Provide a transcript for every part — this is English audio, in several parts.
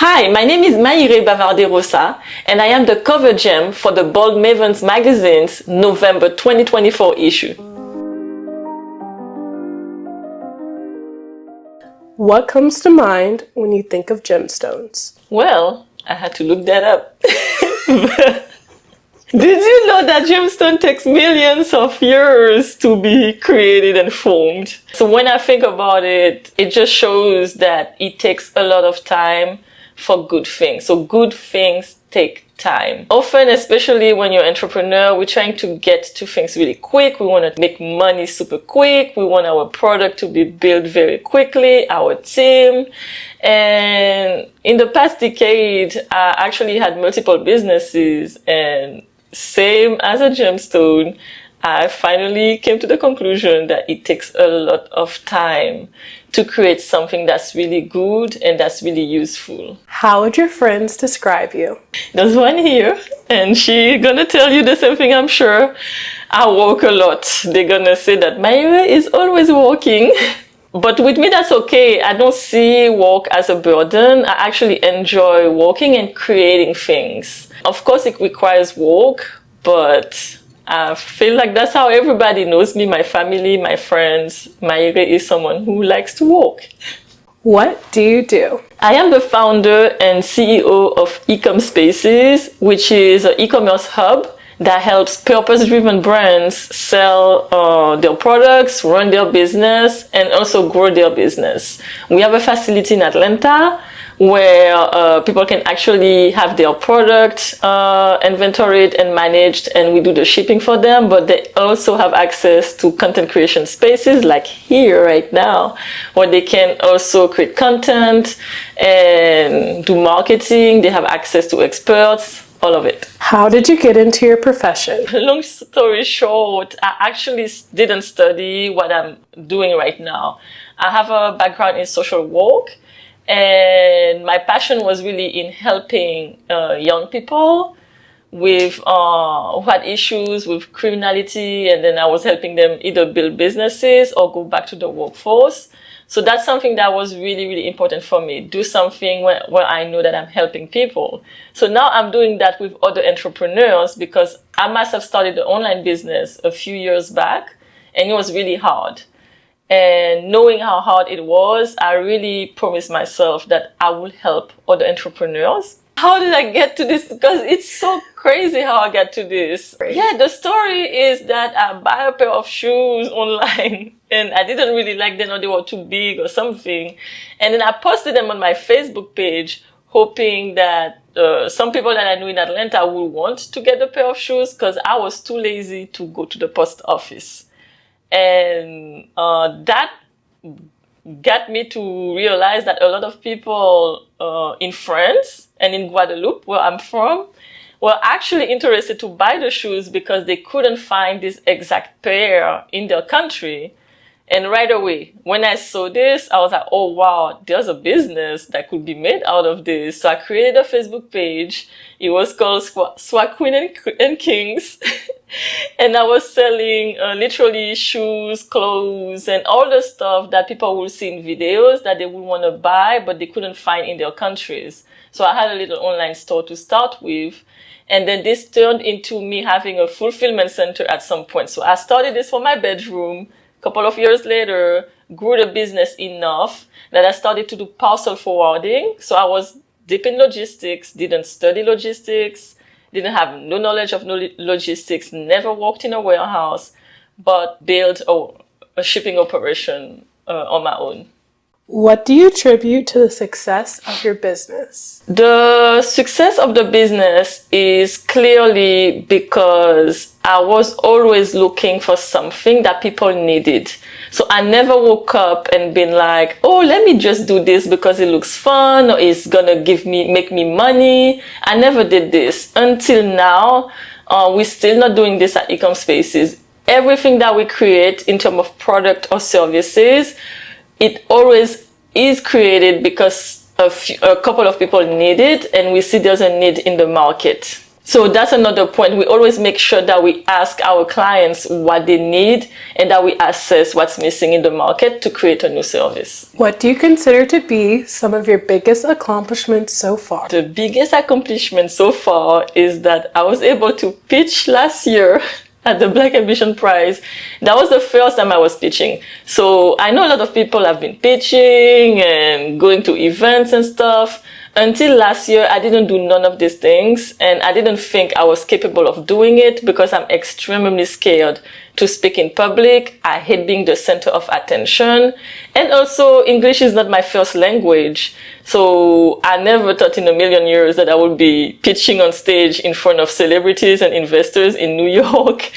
Hi, my name is Maïré Bavarday-Rosa, and I am the cover gem for the Bold Maven's magazine's November 2024 issue. What comes to mind when you think of gemstones? Well, I had to look that up. Did you know that gemstone takes millions of years to be created and formed? So when I think about it, it just shows that it takes a lot of time for good things. So good things take time. Often, especially when you're an entrepreneur, we're trying to get to things really quick. We want to make money super quick. We want our product to be built very quickly, our team. And in the past decade, I actually had multiple businesses, and same as a gemstone, I finally came to the conclusion that it takes a lot of time to create something that's really good and that's really useful. How would your friends describe you? There's one here, and she's gonna tell you the same thing, I'm sure. I work a lot. They're gonna say that Maïré is always working. But with me, that's okay. I don't see work as a burden. I actually enjoy working and creating things. Of course, it requires work, but I feel like that's how everybody knows me, my family, my friends. Maïré is someone who likes to work. What do you do? I am the founder and CEO of Ecomspaces, which is an e-commerce hub that helps purpose-driven brands sell their products, run their business, and also grow their business. We have a facility in Atlanta where people can actually have their product inventoried and managed, and we do the shipping for them, but they also have access to content creation spaces like here right now, where they can also create content and do marketing. They have access to experts, all of it. How did you get into your profession? Long story short, I actually didn't study what I'm doing right now. I have a background in social work, and my passion was really in helping young people with who had issues with criminality, and then I was helping them either build businesses or go back to the workforce. So that's something that was really, really important for me. Do something where I know that I'm helping people. So now I'm doing that with other entrepreneurs, because I myself started an online business a few years back, and it was really hard. And knowing how hard it was, I really promised myself that I would help other entrepreneurs. How did I get to this? Because it's so crazy how I got to this. Yeah, the story is that I buy a pair of shoes online and I didn't really like them, or they were too big or something. And then I posted them on my Facebook page, hoping that some people that I knew in Atlanta would want to get a pair of shoes, because I was too lazy to go to the post office. And that got me to realize that a lot of people in France and in Guadeloupe, where I'm from, were actually interested to buy the shoes because they couldn't find this exact pair in their country. And right away, when I saw this, I was like, oh wow, there's a business that could be made out of this. So I created a Facebook page. It was called Swag Queen and Kings. And I was selling literally shoes, clothes, and all the stuff that people would see in videos that they would want to buy, but they couldn't find in their countries. So I had a little online store to start with. And then this turned into me having a fulfillment center at some point. So I started this for my bedroom. Couple of years later, grew the business enough that I started to do parcel forwarding. So I was deep in logistics, didn't study logistics, didn't have no knowledge of logistics, never worked in a warehouse, but built a shipping operation on my own. What do you attribute to the success of your business? The success of the business is clearly because I was always looking for something that people needed. So I never woke up and been like, oh, let me just do this because it looks fun or it's gonna make me money. I never did this until now. We're still not doing this at Ecomspaces. Everything that we create in terms of product or services, it always is created because a couple of people need it, and we see there's a need in the market. So that's another point. We always make sure that we ask our clients what they need and that we assess what's missing in the market to create a new service. What do you consider to be some of your biggest accomplishments so far? The biggest accomplishment so far is that I was able to pitch last year at the Black Ambition Prize. That was the first time I was pitching. So I know a lot of people have been pitching and going to events and stuff. Until last year, I didn't do none of these things, and I didn't think I was capable of doing it because I'm extremely scared to speak in public. I hate being the center of attention, and also English is not my first language. So I never thought in a million years that I would be pitching on stage in front of celebrities and investors in New York.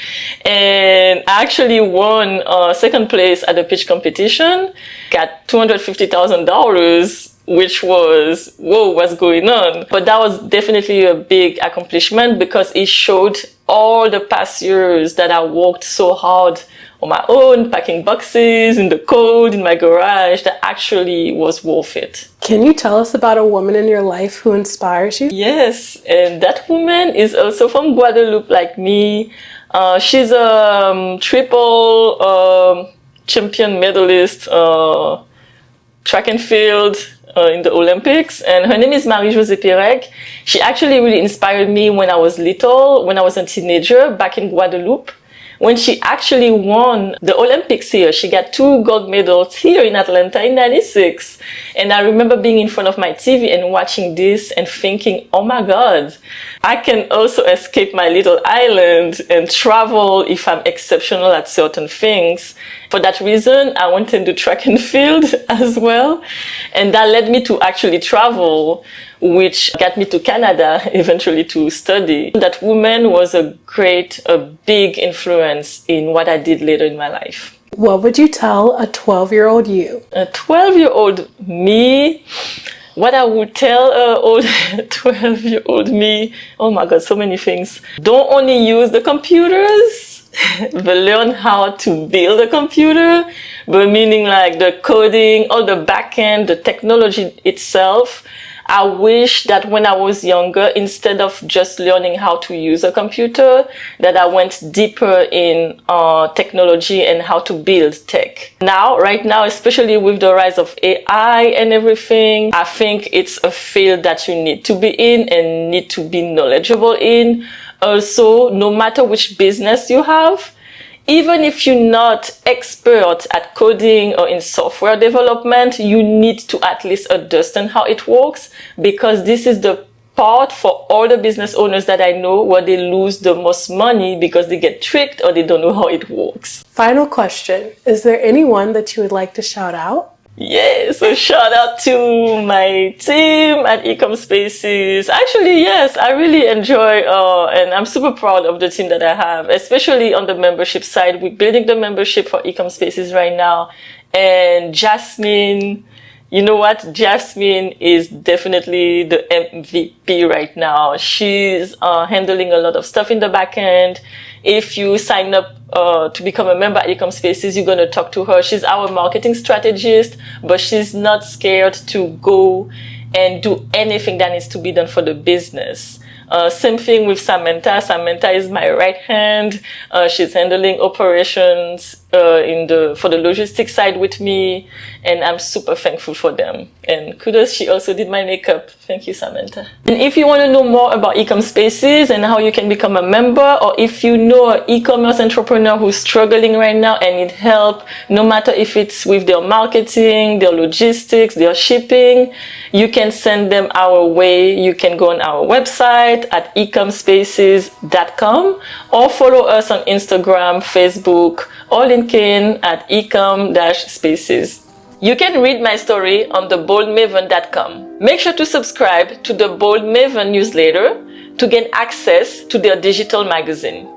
And I actually won second place at the pitch competition, got $250,000, which was, whoa, what's going on? But that was definitely a big accomplishment because it showed all the past years that I worked so hard on my own, packing boxes in the cold, in my garage, that actually was worth it. Can you tell us about a woman in your life who inspires you? Yes, and that woman is also from Guadeloupe like me. She's a triple champion medalist, track and field, in the Olympics, and her name is Marie-Josée. She actually really inspired me when I was little, when I was a teenager back in Guadeloupe. When she actually won the Olympics here, she got 2 gold medals here in Atlanta in '96. And I remember being in front of my TV and watching this and thinking, oh my God, I can also escape my little island and travel if I'm exceptional at certain things. For that reason, I went into track and field as well. And that led me to actually travel, which got me to Canada eventually to study. That woman was a big influence in what I did later in my life. What would you tell a 12-year-old you? A 12-year-old me, what I would tell a 12-year-old me, oh my God, so many things. Don't only use the computers, but learn how to build a computer, but meaning like the coding, all the backend, the technology itself. I wish that when I was younger, instead of just learning how to use a computer, that I went deeper in technology and how to build tech. Right now, especially with the rise of AI and everything, I think it's a field that you need to be in and need to be knowledgeable in. Also, no matter which business you have, even if you're not expert at coding or in software development, you need to at least understand how it works, because this is the part for all the business owners that I know where they lose the most money because they get tricked or they don't know how it works. Final question. Is there anyone that you would like to shout out? Yeah, so shout out to my team at Ecomspaces. Actually, yes, I really enjoy and I'm super proud of the team that I have, especially on the membership side. We're building the membership for Ecomspaces right now. And Jasmine, you know what? Jasmine is definitely the MVP right now. She's handling a lot of stuff in the back end. If you sign up to become a member at Ecomspaces, you're going to talk to her. She's our marketing strategist, but she's not scared to go and do anything that needs to be done for the business. Same thing with Samantha. Samantha is my right hand. She's handling operations for the logistics side with me, and I'm super thankful for them. And kudos, she also did my makeup. Thank you, Samantha. And if you want to know more about Ecomspaces and how you can become a member, or if you know an e-commerce entrepreneur who's struggling right now and need help, no matter if it's with their marketing, their logistics, their shipping, you can send them our way. You can go on our website at ecomspaces.com or follow us on Instagram, Facebook, or LinkedIn at ecom-spaces. You can read my story on the boldmaven.com. Make sure to subscribe to the Bold Maven newsletter to gain access to their digital magazine.